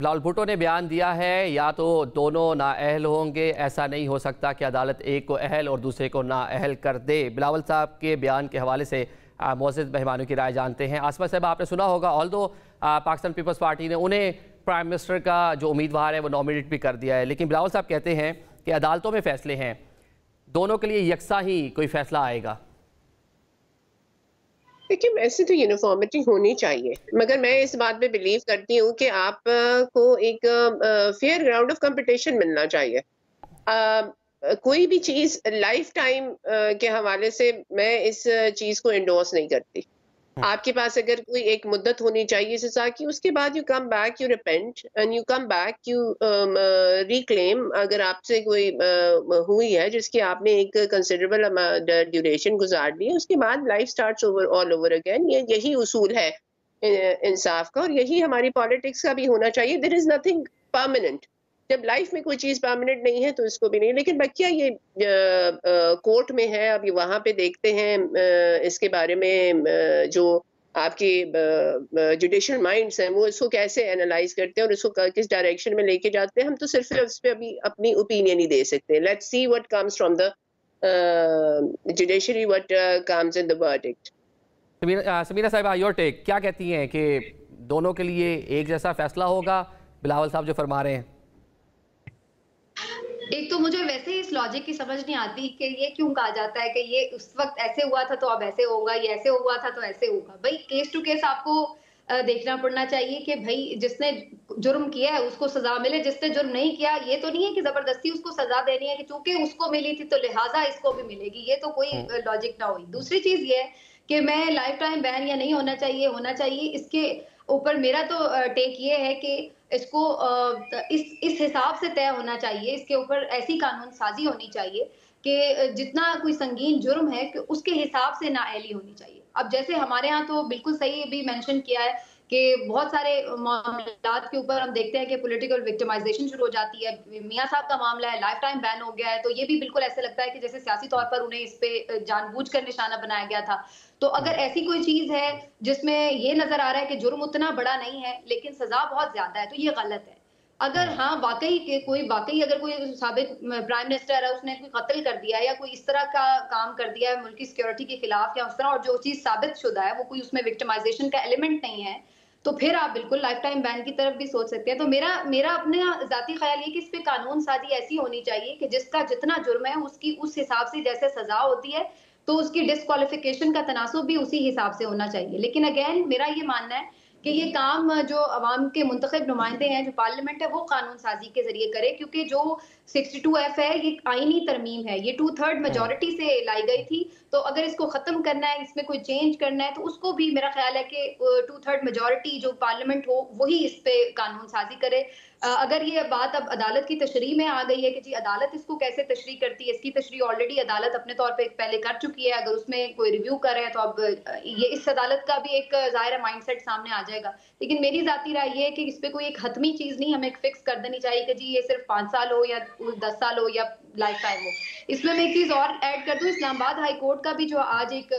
बिलावल भुट्टो ने बयान दिया है या तो दोनों नाअहल होंगे, ऐसा नहीं हो सकता कि अदालत एक को अहल और दूसरे को नाअहल कर दे। बिलावल साहब के बयान के हवाले से मोअज़्ज़ज़ मेहमानों की राय जानते हैं। आसमा साहब, आपने सुना होगा ऑल्दो पाकिस्तान पीपल्स पार्टी ने उन्हें प्राइम मिनिस्टर का जो उम्मीदवार है वो नॉमिनेट भी कर दिया है, लेकिन बिलावल साहब कहते हैं कि अदालतों में फैसले हैं, दोनों के लिए यकसा ही कोई फैसला आएगा। देखिए, वैसे तो यूनिफॉर्मिटी होनी चाहिए, मगर मैं इस बात पे बिलीव करती हूँ कि आप को एक फेयर ग्राउंड ऑफ कंपटीशन मिलना चाहिए। कोई भी चीज़ लाइफ टाइम के हवाले से मैं इस चीज़ को एंडोर्स नहीं करती। आपके पास अगर कोई एक मुद्दत होनी चाहिए सज़ा की, उसके बाद you come back, you repent and you come back, you reclaim. अगर आपसे कोई हुई है जिसकी आपने एक कंसिडरेबल ड्यूरेशन गुजार ली है, उसके बाद life starts over all over again. यही उसूल है इंसाफ का, और यही हमारी पॉलिटिक्स का भी होना चाहिए। There is nothing permanent. जब लाइफ में कोई चीज परमानेंट नहीं है तो इसको भी नहीं। लेकिन बकिया ये कोर्ट में है, अभी वहां पे देखते हैं इसके बारे में जो आपके जुडिशियल माइंड्स हैं वो इसको कैसे एनालाइज करते हैं और इसको किस डायरेक्शन में लेके जाते हैं। हम तो सिर्फ इस पे अभी अपनी ओपिनियन ही दे सकते हैं। Let's see what comes from the judiciary, what comes in the verdict. Sameera Sahiba, your take, क्या कहती हैं कि दोनों के लिए एक जैसा फैसला होगा बिलावल साहब जो फरमा रहे हैं? एक तो मुझे वैसे ही इस लॉजिक की समझ नहीं आती कि ये क्यों कहा जाता है कि ये उस वक्त ऐसे हुआ था तो अब ऐसे होगा, ये ऐसे हुआ था तो ऐसे होगा। भाई केस टू केस आपको देखना पड़ना चाहिए कि भाई जिसने जुर्म किया है उसको सजा मिले, जिसने जुर्म नहीं किया ये तो नहीं है कि जबरदस्ती उसको सजा देनी है कि चूंकि उसको मिली थी तो लिहाजा इसको भी मिलेगी। ये तो कोई लॉजिक ना हुई। दूसरी चीज ये है कि मैं लाइफ टाइम बैन या नहीं होना चाहिए, इसके ऊपर मेरा तो टेक ये है कि इसको इस हिसाब से तय होना चाहिए, इसके ऊपर ऐसी कानून साजी होनी चाहिए कि जितना कोई संगीन जुर्म है कि उसके हिसाब से नाअहली होनी चाहिए। अब जैसे हमारे यहाँ तो बिल्कुल सही भी मेंशन किया है कि बहुत सारे मामलात के ऊपर हम देखते हैं कि पॉलिटिकल विक्टिमाइजेशन शुरू हो जाती है। मियां साहब का मामला है, लाइफ टाइम बैन हो गया है, तो ये भी बिल्कुल ऐसे लगता है कि जैसे सियासी तौर पर उन्हें इस पे जानबूझकर निशाना बनाया गया था। तो अगर ऐसी कोई चीज है जिसमें ये नजर आ रहा है कि जुर्म उतना बड़ा नहीं है लेकिन सजा बहुत ज्यादा है, तो ये गलत है। अगर हाँ वाकई अगर कोई साबिक प्राइम मिनिस्टर है उसने कोई कत्ल कर दिया है या कोई इस तरह का काम कर दिया है मुल्की सिक्योरिटी के खिलाफ या उस तरह, और जो चीज साबित शुदा है वो कोई उसमें विक्टिमाइजेशन का एलिमेंट नहीं है, तो फिर आप बिल्कुल लाइफ टाइम बैन की तरफ भी सोच सकते हैं। तो मेरा अपना जाती ख्याल ये कि इस पे कानून साजी ऐसी होनी चाहिए कि जिसका जितना जुर्म है उसकी उस हिसाब से जैसे सजा होती है तो उसकी डिस्क्वालिफिकेशन का तनासुब भी उसी हिसाब से होना चाहिए। लेकिन अगेन मेरा ये मानना है कि ये काम जो अवाम के मुंतखब नुमाइंदे हैं, जो पार्लियामेंट है, वो कानून साजी के जरिए करे, क्योंकि जो 62F है ये आईनी तरमीम है, ये 2/3 मेजोरिटी से लाई गई थी। तो अगर इसको खत्म करना है, इसमें कोई चेंज करना है, तो उसको भी मेरा ख्याल है कि 2/3 मेजोरिटी जो पार्लियामेंट हो वही इस पे कानून साजी करे। अगर ये बात अब अदालत की तशरीह में आ गई है कि जी अदालत इसको कैसे तशरीह करती है, इसकी तशरीह ऑलरेडी अदालत अपने तौर पे पहले कर चुकी है, अगर उसमें कोई रिव्यू कर रहे हैं तो अब ये इस अदालत का भी एक ज़ाहिर माइंडसेट सामने आ जाएगा। लेकिन मेरी जाती राय ये है कि इस पे कोई एक हतमी चीज नहीं हमें फिक्स कर देनी चाहिए कि जी ये सिर्फ 5 साल हो या 10 साल हो या लाइफ टाइम हो। इसमें मैं एक चीज और ऐड कर दूं, इस्लामाबाद हाई कोर्ट का भी जो आज एक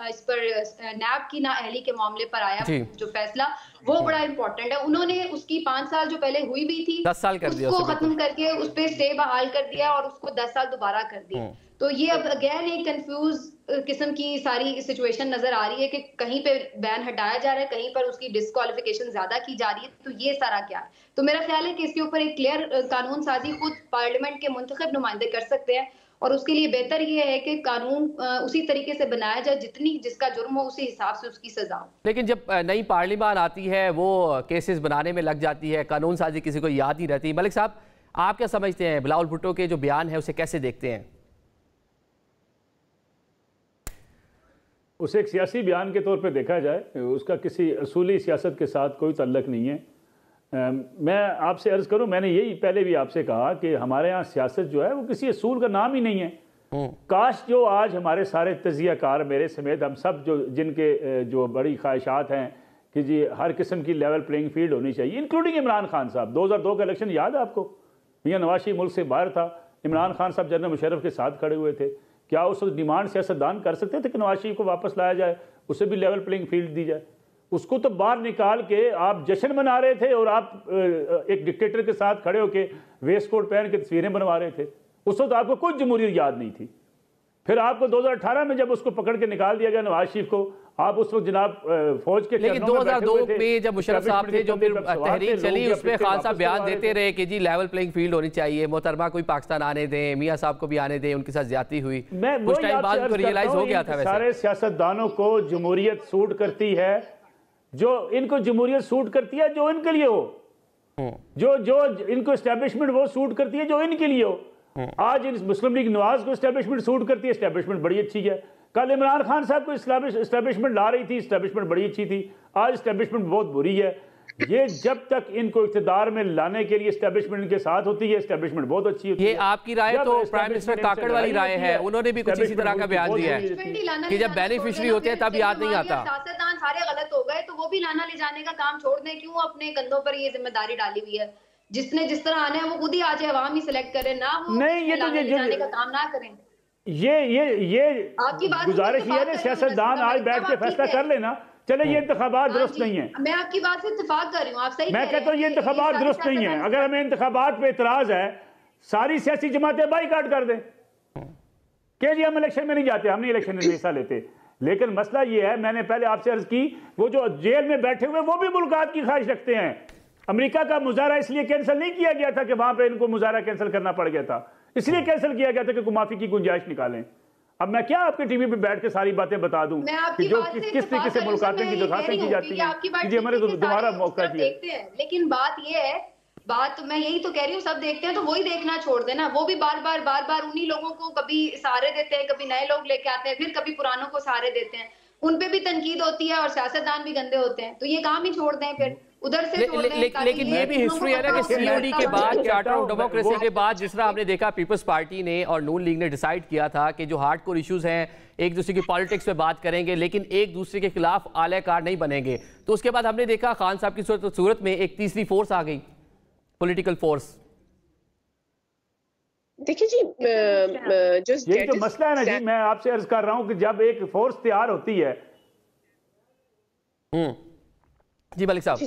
इस पर नैब की नाअहली के मामले पर आया जो फैसला, वो बड़ा इंपॉर्टेंट है। उन्होंने उसकी 5 साल जो पहले हुई भी थी 10 साल कर दिया, उसको खत्म करके उस पे स्टे बहाल कर दिया और उसको 10 साल दोबारा कर दिया। तो ये अब अगेन एक कंफ्यूज किस्म की सारी सिचुएशन नजर आ रही है कि कहीं पे बैन हटाया जा रहा है, कहीं पर उसकी डिस्क्वालिफिकेशन ज्यादा की जा रही है। तो ये सारा क्या है? तो मेरा ख्याल है कि इसके ऊपर एक क्लियर कानून साजी खुद पार्लियामेंट के मुंतखब नुमाइंदे कर सकते हैं, और उसके लिए बेहतर ये है कि कानून उसी तरीके से बनाया जाए जितनी जिसका जुर्म हो उसी हिसाब से उसकी सजा हो। लेकिन जब नई पार्लियामान आती है वो केसेस बनाने में लग जाती है, कानून साजी किसी को याद नहीं रहती। मलिक साहब, आप क्या समझते हैं, बिलावल भुट्टो के जो बयान है उसे कैसे देखते हैं? उसे एक सियासी बयान के तौर पे देखा जाए, उसका किसी असूली सियासत के साथ कोई तल्लक नहीं है। मैं आपसे अर्ज़ करूं, मैंने यही पहले भी आपसे कहा कि हमारे यहाँ सियासत जो है वो किसी असूल का नाम ही नहीं है। काश जो आज हमारे सारे तजियाकार मेरे समेत हम सब जिनके जो बड़ी ख्वाहिशात हैं कि जी हर किस्म की लेवल प्लेइंग फील्ड होनी चाहिए, इंक्लूडिंग इमरान खान साहब। 2002 का इलेक्शन याद है आपको? मियां नवाज शरीफ मुल्क से बाहर था, इमरान खान साहब जनरल मुशर्रफ के साथ खड़े हुए थे। क्या उस डिमांड सियासतदान कर सकते थे कि नवाज शरीफ को वापस लाया जाए, उसे भी लेवल प्लेइंग फील्ड दी जाए? उसको तो बाहर निकाल के आप जश्न मना रहे थे और आप एक डिक्टेटर के साथ खड़े होकर वेस्ट कोट पहन के तस्वीरें बनवा रहे थे। उस वक्त आपको कोई जमहूरियत याद नहीं थी। फिर आपको 2018 में जब उसको पकड़ के निकाल दिया गया नवाज शरीफ को, आप उस वक्त जनाब फौज के, लेकिन 2002 में जब मुशर्रफ साहब थे, जो फिर तहरीक चली, उसमें खान साहब बयान देते रहे कि जी लेवल प्लेइंग फील्ड होनी चाहिए, मोहतरमा कोई पाकिस्तान आने दें, मियां साहब को भी आने दें, उनके साथ ज्यादती हुई। कुछ टाइम बाद उनको रियलाइज हो गया था। सारे सियासतदानों को जमहूरियत सूट करती है, जो इनको जमहूरियत सूट करती है जो इनके लिए हो, जो इनको एस्टेब्लिशमेंट वो सूट करती है जो इनके लिए हो। आज मुस्लिम लीग नवाज को एस्टेब्लिशमेंट सूट करती है, एस्टेब्लिशमेंट बड़ी अच्छी है। कल इमरान खान साहब को एस्टेब्लिशमेंट ला रही थी, एस्टेब्लिशमेंट बड़ी अच्छी थी। आज एस्टेब्लिशमेंट बहुत बुरी है। ये जब तक इनको इख्तिदार में लाने के लिए एस्टेब्लिशमेंट के साथ होती है, एस्टेब्लिशमेंट बहुत अच्छी होती है। ये आपकी राय तो प्राइम मिनिस्टर काकड़ वाली राय है, उन्होंने भी कुछ इसी तरह का बयान दिया है कि जब बेनिफिशियरी होते हैं तब याद नहीं आता। सियासतदान सारे गलत हो गए तो वो भी लाना ले जाने का काम छोड़ दें, क्यों अपने कंधों पर ये जिम्मेदारी डाली हुई है? जिसने जिस तरह आने हैं वो खुद ही आज अवाम ही सिलेक्ट करे ना, वो नहीं ये तो जाने का काम ना करें। ये गुजारिश ये है सियासतदान आज बैठ के फैसला कर लेना, चले ये इंतखाबात दुरुस्त नहीं है। मैं आपकी बात से इत्तेफाक कर रही हूँ, आप सही मैं कहता हूँ ये इंतखाबात दुरुस्त नहीं है। अगर हमें इंतखाबात पे इतराज है, सारी सियासी जमातें बाइकाट कर दें कि जी हम इलेक्शन में नहीं जाते, हम नहीं इलेक्शन में हिस्सा लेते। लेकिन मसला ये है, मैंने पहले आपसे अर्ज की, वो जो जेल में बैठे हुए वो भी मुलाकात की ख्वाहिश रखते हैं। अमेरिका का मुजाहरा इसलिए कैंसिल नहीं किया गया था कि वहां पे इनको मुजाहरा कैंसिल करना पड़ गया था, इसलिए कैंसिल किया गया था कि माफी की गुंजाइश निकालें। अब मैं क्या आपके टीवी पे बैठ के सारी बातें बता दूं कि जो किस तरीके से मुलाकातें की दरखास्तें की जाती हैं, जी हमारे दोबारा मौका दिया। लेकिन बात ये है, बात मैं यही तो कह रही हूँ, सब देखते हैं तो वही देखना छोड़ देना। वो भी बार बार उन्हीं लोगों को कभी सहारे देते हैं, कभी नए लोग लेके आते हैं, फिर कभी पुरानों को सहारे देते हैं। उन पे भी तनकीद होती है और सियासतदान भी गंदे होते हैं, तो ये काम ही छोड़ दें फिर उधर से। लेकिन ये भी हिस्ट्री है ना कि सीओडी के बाद, चार्टर ऑफ डेमोक्रेसी के बाद, जिस तरह हमने देखा पीपल्स पार्टी ने और नून लीग ने डिसाइड किया था कि जो हार्डकोर इश्यूज हैं एक दूसरे की पॉलिटिक्स पे बात करेंगे लेकिन एक दूसरे के खिलाफ आलेकार नहीं बनेंगे। तो उसके बाद हमने देखा खान साहब की सूरत में एक तीसरी फोर्स आ गई, पॉलिटिकल फोर्स। देखिए जी, यही तो मसला है ना जी, मैं आपसे अर्ज कर रहा हूं कि जब एक फोर्स तैयार होती है। जी मलिक साहब,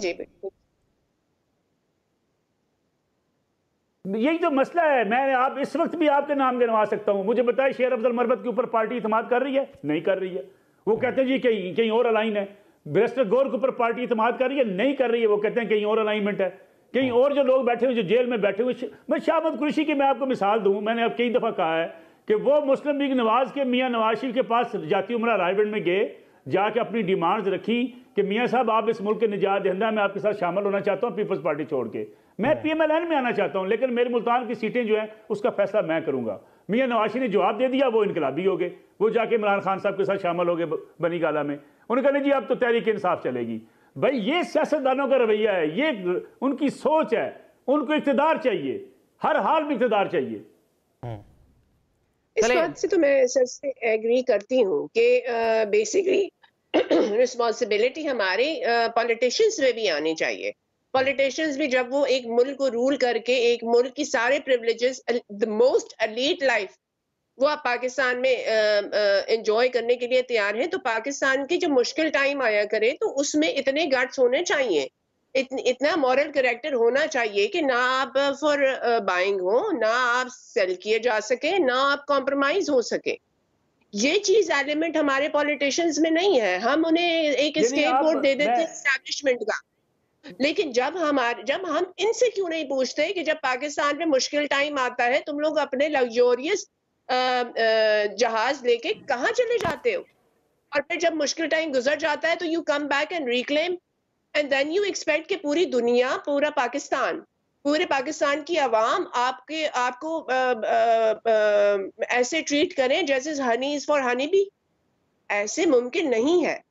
यही तो मसला है। मैं आप इस वक्त भी आपके नाम गिनवा सकता हूं। मुझे बताइए शेर अफजल मरबत के ऊपर पार्टी इत्मीनान कर रही है? नहीं कर रही है। वो कहते हैं जी कहीं और अलाइन है। बैरिस्टर गौर के ऊपर पार्टी इत्मीनान कर रही है? नहीं कर रही है। वो कहते हैं कहीं और अलाइनमेंट है। कहीं और जो लोग बैठे हुए, जो जेल में बैठे हुए, मैं शाहमद कुरैशी की मैं आपको मिसाल दूं, मैंने अब कई दफा कहा है कि वो मुस्लिम लीग नवाज के मियां नवाज शरीफ के पास जाती उमरा रायगढ़ में गए, जाके अपनी डिमांड्स रखी कि मियां साहब आप इस मुल्क के निजात दहिंदा, मैं आपके साथ शामिल होना चाहता हूं पीपल्स पार्टी छोड़ के, मैं PMLN में आना चाहता हूं, लेकिन मेरे मुल्तान की सीटें जो हैं उसका फैसला मैं करूंगा। मियां नवाज शरीफ ने जवाब दे दिया, वो इनकलाबी हो गए, वो जाके इमरान खान साहब के साथ शामिल हो गए बनी गाला में। उन्होंने कहा जी अब तो तहरीक इंसाफ चलेगी। भाई ये सियासतदानों का रवैया है, ये उनकी सोच है। उनको इख्तिदार चाहिए, हर हाल में इख्तिदार चाहिए। इस बात से तो मैं सर से एग्री करती हूँ कि बेसिकली रिस्पॉन्सिबिलिटी हमारे पॉलिटिशियंस में भी आनी चाहिए। पॉलिटिशियंस भी जब वो एक मुल्क को रूल करके एक मुल्क की सारे privileges, the most elite life वो आप पाकिस्तान में एंजॉय करने के लिए तैयार हैं, तो पाकिस्तान की जब मुश्किल टाइम आया करे तो उसमें इतने गट्स होने चाहिए, इतना मॉरल कैरेक्टर होना चाहिए कि ना आप फॉर बाइंग हो, ना आप सेल किए जा सके, ना आप कॉम्प्रोमाइज हो सके। ये चीज एलिमेंट हमारे पॉलिटिशियंस में नहीं है। हम उन्हें एक स्केपगोट दे देते हैं एस्टैब्लिशमेंट का, लेकिन जब हम इनसे क्यों नहीं पूछते कि जब पाकिस्तान में मुश्किल टाइम आता है तुम लोग अपने लग्जोरियस जहाज लेके कहाँ चले जाते हो, और फिर जब मुश्किल टाइम गुजर जाता है तो you come back and reclaim and then you expect कि पूरी दुनिया, पूरे पाकिस्तान की आवाम आपको ऐसे ट्रीट करें जैसे honey is for honey bee. ऐसे मुमकिन नहीं है।